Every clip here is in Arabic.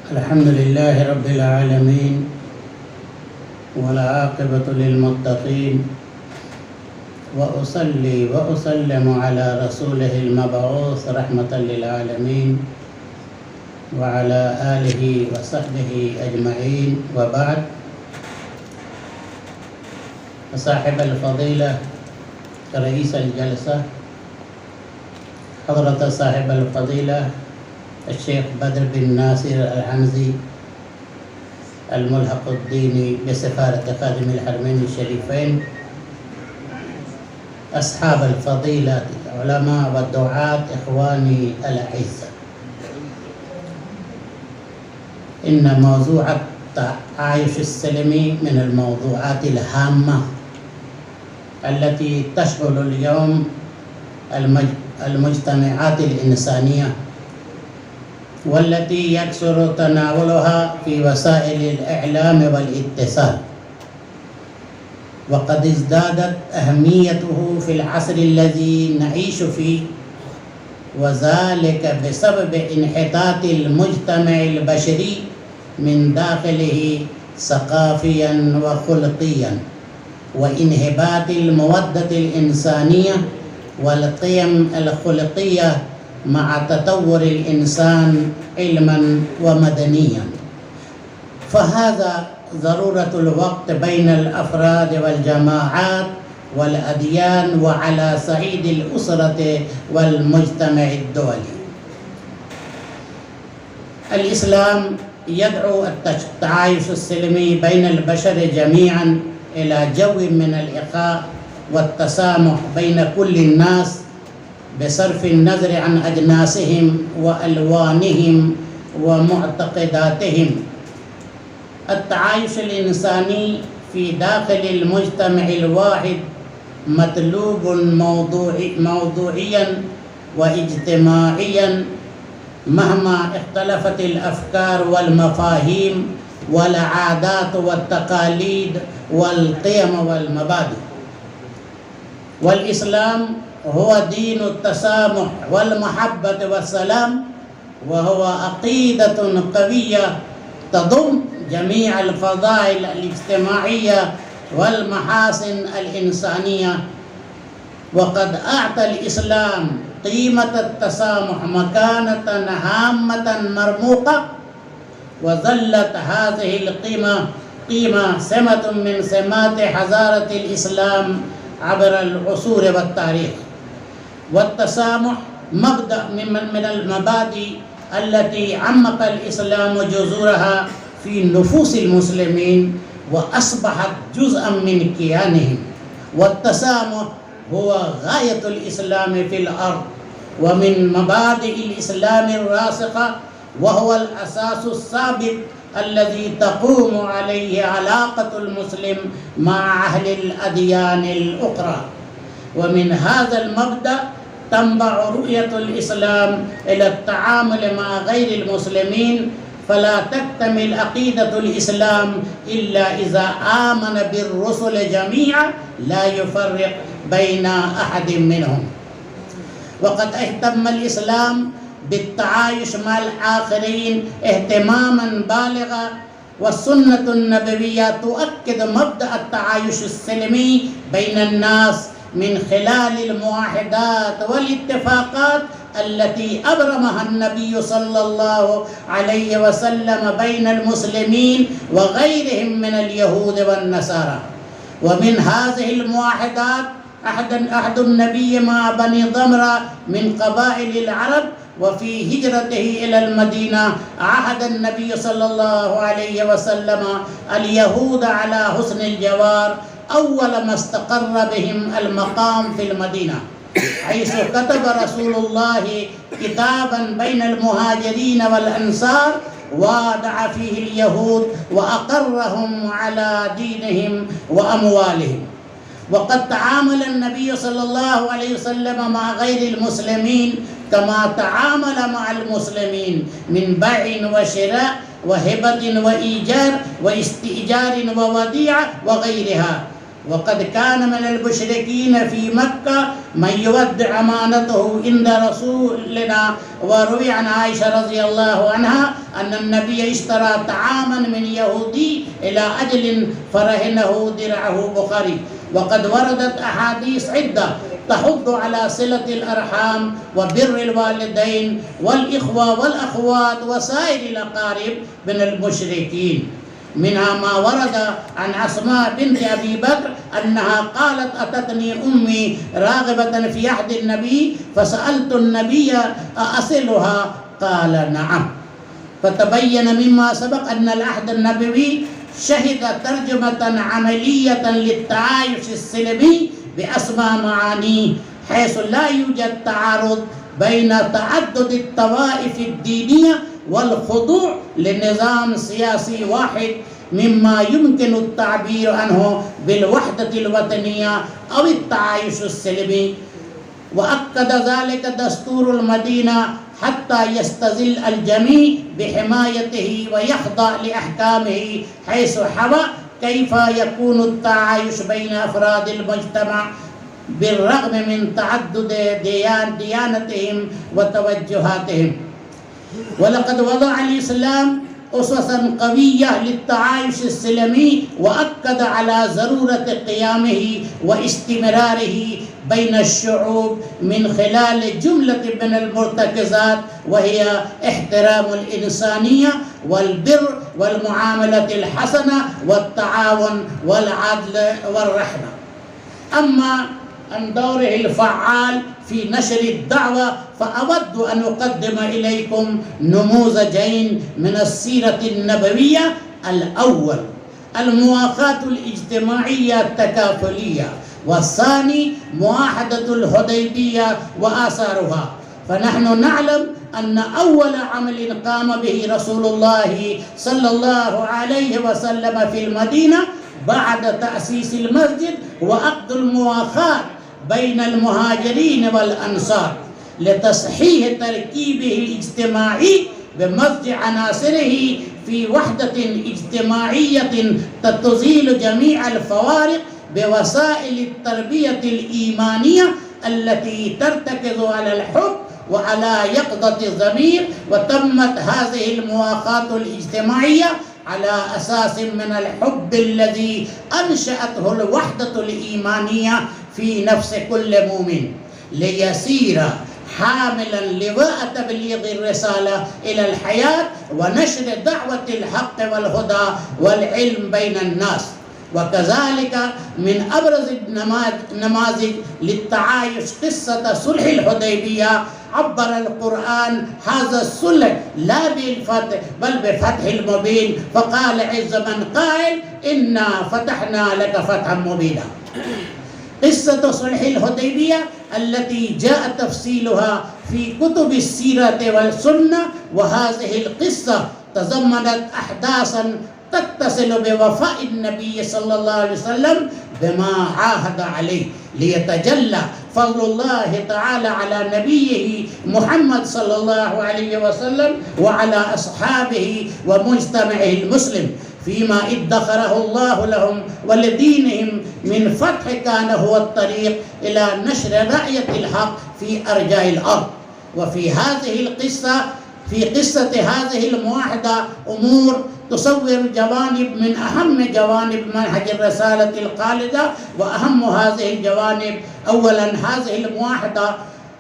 الحمد لله رب العالمين والعاقبة للمتقين وأصلي وأسلم على رسوله المبعوث رحمة للعالمين وعلى آله وصحبه أجمعين، وبعد. صاحب الفضيلة رئيس الجلسة حضرة صاحب الفضيلة الشيخ بدر بن ناصر الحمزي الملحق الديني بسفارة خادم الحرمين الشريفين، أصحاب الفضيلة العلماء والدعاة، إخواني الأعزاء، إن موضوع التعايش السلمي من الموضوعات الهامة التي تشغل اليوم المجتمعات الإنسانية، والتي يكثر تناولها في وسائل الإعلام والاتصال، وقد ازدادت أهميته في العصر الذي نعيش فيه، وذلك بسبب انحطاط المجتمع البشري من داخله ثقافيا وخلقيا، وانهباط المودة الإنسانية والقيم الخلقية مع تطور الإنسان علما ومدنيا. فهذا ضرورة الوقت بين الأفراد والجماعات والأديان وعلى صعيد الأسرة والمجتمع الدولي. الإسلام يدعو التعايش السلمي بين البشر جميعا إلى جو من الإخاء والتسامح بين كل الناس بصرف النظر عن أجناسهم وألوانهم ومعتقداتهم. التعايش الإنساني في داخل المجتمع الواحد مطلوب موضوعيا واجتماعيا مهما اختلفت الأفكار والمفاهيم والعادات والتقاليد والقيم والمبادئ. والإسلام هو دين التسامح والمحبة والسلام، وهو عقيدة قوية تضم جميع الفضائل الاجتماعية والمحاسن الإنسانية. وقد أعطى الإسلام قيمة التسامح مكانة هامة مرموقة، وظلت هذه القيمة سمة من سمات حضارة الإسلام عبر العصور والتاريخ. والتسامح مبدأ من المبادئ التي عمق الإسلام جذورها في نفوس المسلمين وأصبحت جزءا من كيانهم. والتسامح هو غاية الإسلام في الأرض ومن مبادئ الإسلام الراسخة، وهو الأساس الثابت الذي تقوم عليه علاقة المسلم مع أهل الأديان الأخرى. ومن هذا المبدأ تنبع رؤية الإسلام إلى التعامل مع غير المسلمين، فلا تكتمل عقيدة الإسلام إلا إذا آمن بالرسل جميعا لا يفرق بين أحد منهم. وقد اهتم الإسلام بالتعايش مع الآخرين اهتماما بالغا، والسنة النبوية تؤكد مبدأ التعايش السلمي بين الناس من خلال المعاهدات والاتفاقات التي أبرمها النبي صلى الله عليه وسلم بين المسلمين وغيرهم من اليهود والنصارى. ومن هذه المعاهدات عهد النبي مع بني ضمرة من قبائل العرب، وفي هجرته إلى المدينة عهد النبي صلى الله عليه وسلم اليهود على حسن الجوار أول ما استقر بهم المقام في المدينة، حيث كتب رسول الله كتابا بين المهاجرين والأنصار وادع فيه اليهود وأقرهم على دينهم وأموالهم. وقد تعامل النبي صلى الله عليه وسلم مع غير المسلمين كما تعامل مع المسلمين من بيع وشراء وهبة وإيجار واستئجار ووديعة وغيرها. وقد كان من المشركين في مكة من يودع أمانته عند رسولنا، وروي عن عائشة رضي الله عنها أن النبي اشترى طعاما من يهودي إلى أجل فرهنه درعه بخاري. وقد وردت أحاديث عدة تحض على صلة الأرحام وبر الوالدين والإخوة والأخوات وسائر الأقارب من المشركين. منها ما ورد عن أسماء بنت أبي بكر أنها قالت: أتتني أمي راغبة في عهد النبي فسألت النبي أصلها؟ قال: نعم. فتبين مما سبق أن العهد النبوي شهد ترجمة عملية للتعايش السلمي بأسمى معانيه، حيث لا يوجد تعارض بين تعدد الطوائف الدينية والخضوع لنظام سياسي واحد، مما يمكن التعبير عنه بالوحدة الوطنية أو التعايش السلمي. وأكد ذلك دستور المدينة حتى يستذل الجميع بحمايته ويخضع لأحكامه، حيث حوى كيف يكون التعايش بين أفراد المجتمع بالرغم من تعدد ديانتهم وتوجهاتهم. ولقد وضع الإسلام أسسا قوية للتعايش السلمي، وأكد على ضرورة قيامه واستمراره بين الشعوب من خلال جملة من المرتكزات، وهي احترام الإنسانية والبر والمعاملة الحسنة والتعاون والعدل والرحمة. أما عن دوره الفعال في نشر الدعوة، فأود أن أقدم إليكم نموذجين من السيرة النبوية. الأول المواخاة الاجتماعية التكافلية، والثاني معاهدة الحديبية وآثارها. فنحن نعلم أن أول عمل قام به رسول الله صلى الله عليه وسلم في المدينة بعد تأسيس المسجد هو عقد المواخاة بين المهاجرين والأنصار لتصحيح تركيبه الاجتماعي بمزج عناصره في وحدة اجتماعية تزيل جميع الفوارق بوسائل التربية الإيمانية التي ترتكز على الحب وعلى يقظة الضمير. وتمت هذه المواخاة الاجتماعية على أساس من الحب الذي أنشأته الوحدة الإيمانية في نفس كل مؤمن، ليسير حاملا لواء تبليغ الرسالة إلى الحياة ونشر دعوة الحق والهدى والعلم بين الناس. وكذلك من أبرز النماذج للتعايش قصة صلح الحديبية. عبر القرآن هذا الصلح لا بالفتح بل بفتح المبين، فقال عز من قائل: إنا فتحنا لك فتحا مبينا. قصة صلح الحديبية التي جاء تفصيلها في كتب السيرة والسنة، وهذه القصة تضمنت أحداثا تتصل بوفاء النبي صلى الله عليه وسلم بما عاهد عليه، ليتجلى فضل الله تعالى على نبيه محمد صلى الله عليه وسلم وعلى أصحابه ومجتمعه المسلم فيما ادخره الله لهم ولدينهم من فتح كان هو الطريق إلى نشر راية الحق في أرجاء الأرض. وفي هذه القصة، في قصة هذه المواحدة، أمور تصور جوانب من أهم جوانب منهج الرسالة الخالدة. وأهم هذه الجوانب: أولا، هذه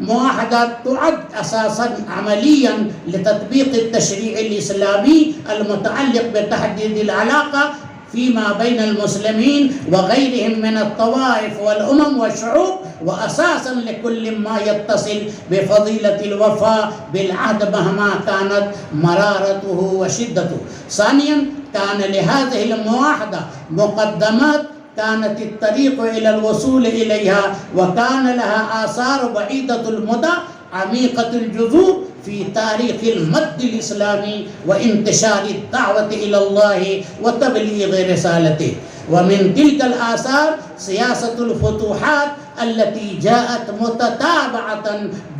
المواحدة تعد أساسا عمليا لتطبيق التشريع الإسلامي المتعلق بتحديد العلاقة فيما بين المسلمين وغيرهم من الطوائف والأمم والشعوب، وأساسا لكل ما يتصل بفضيلة الوفاء بالعهد مهما كانت مرارته وشدته. ثانيا، كان لهذه المواحدة مقدمات كانت الطريق إلى الوصول إليها، وكان لها آثار بعيدة المدى عميقة الجذور في تاريخ المد الإسلامي وانتشار الدعوة إلى الله وتبليغ رسالته. ومن تلك الآثار سياسة الفتوحات التي جاءت متتابعة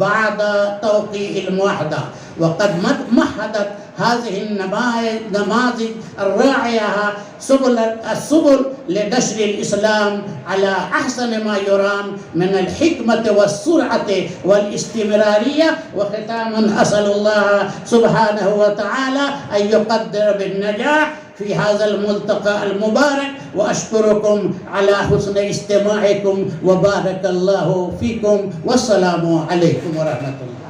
بعد توقيع المواحدة. وقد مهدت هذه النماذج الراعية السبل لنشر الإسلام على أحسن ما يرام من الحكمة والسرعة والاستمرارية. وختاما أسأل الله سبحانه وتعالى أن يقدر بالنجاح في هذا الملتقى المبارك، وأشكركم على حسن استماعكم وبارك الله فيكم، والسلام عليكم ورحمة الله.